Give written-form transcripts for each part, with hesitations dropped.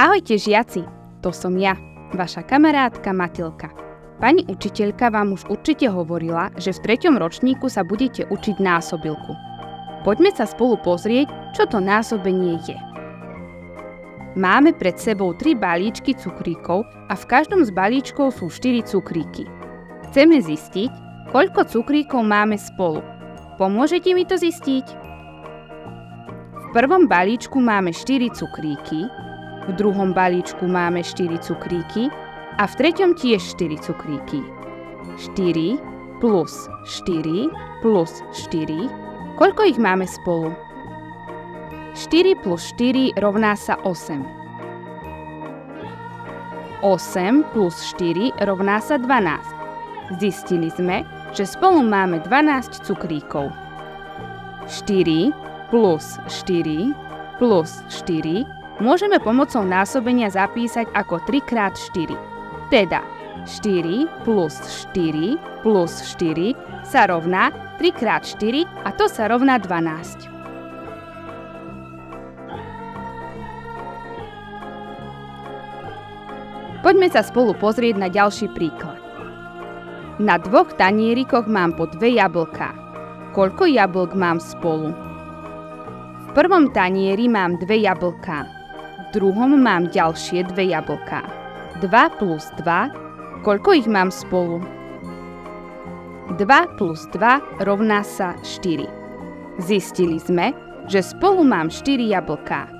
Ahojte žiaci, to som ja, vaša kamarátka Matilka. Pani učiteľka vám už určite hovorila, že v 3. ročníku sa budete učiť násobilku. Poďme sa spolu pozrieť, čo to násobenie je. Máme pred sebou 3 balíčky cukríkov a v každom z balíčkov sú 4 cukríky. Chceme zistiť, koľko cukríkov máme spolu. Pomôžete mi to zistiť? V prvom balíčku máme 4 cukríky, v druhom balíčku máme 4 cukríky a v treťom tiež 4 cukríky. 4 plus 4 plus 4. Koľko ich máme spolu? 4 plus 4 rovná sa 8. 8 plus 4 rovná sa 12. Zistili sme, že spolu máme 12 cukríkov. 4 plus 4 plus 4 môžeme pomocou násobenia zapísať ako 3x4. Teda 4 plus 4 plus 4 sa rovná 3x4 a to sa rovná 12. Poďme sa spolu pozrieť na ďalší príklad. Na 2 tanierikoch mám po 2 jablká. Koľko jablk mám spolu? V prvom tanieri mám 2 jablká. V druhom mám ďalšie 2 jablká. 2 plus 2. Koľko ich mám spolu? 2 plus 2 rovná sa 4. Zistili sme, že spolu mám 4 jablká.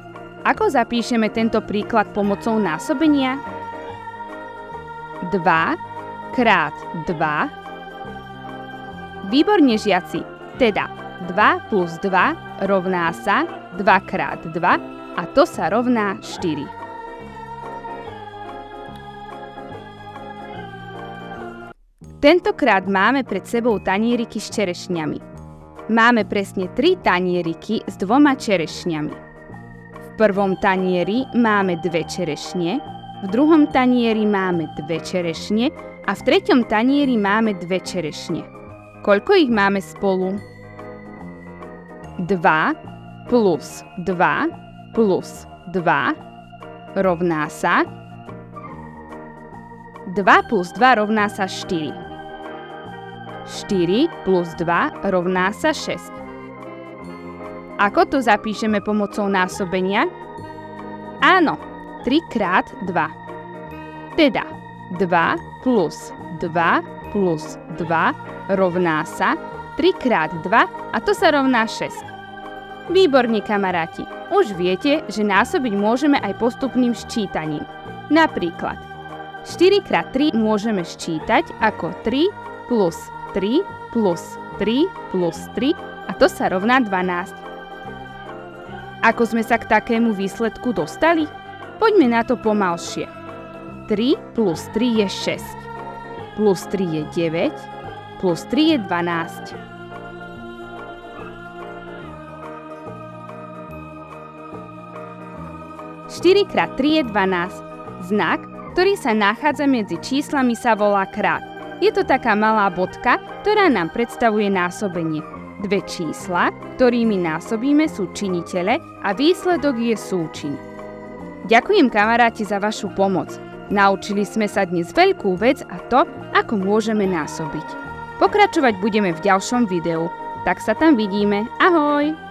Ako zapíšeme tento príklad pomocou násobenia? 2 krát 2. Výborne žiaci, teda 2 plus 2 rovná sa 2 krát 2 a to sa rovná 4. Tentokrát máme pred sebou tanieriky s čerešňami. Máme presne 3 tanieriky s 2 čerešňami. V prvom tanieri máme 2 čerešne, v druhom tanieri máme 2 čerešne a v treťom tanieri máme 2 čerešne. Koľko ich máme spolu? 2 plus 2 plus 2 rovná sa 2 plus 2 rovná sa 4. 4 plus 2 rovná sa 6. Ako to zapíšeme pomocou násobenia? Áno, 3 krát 2. Teda 2 plus 2 plus 2 rovná sa 3 krát 2 a to sa rovná 6. Výborne kamaráti, už viete, že násobiť môžeme aj postupným sčítaním. Napríklad 4 krát 3 môžeme sčítať ako 3 plus 3 plus 3 plus 3 a to sa rovná 12. Ako sme sa k takému výsledku dostali? Poďme na to pomalšie. 3 plus 3 je 6. Plus 3 je 9. Plus 3 je 12. Štyri krát 3 je 12. Znak, ktorý sa nachádza medzi číslami, sa volá krát. Je to taká malá bodka, ktorá nám predstavuje násobenie. 2 čísla, ktorými násobíme, sú činitele a výsledok je súčin. Ďakujem kamaráti za vašu pomoc. Naučili sme sa dnes veľkú vec a to, ako môžeme násobiť. Pokračovať budeme v ďalšom videu. Tak sa tam vidíme. Ahoj!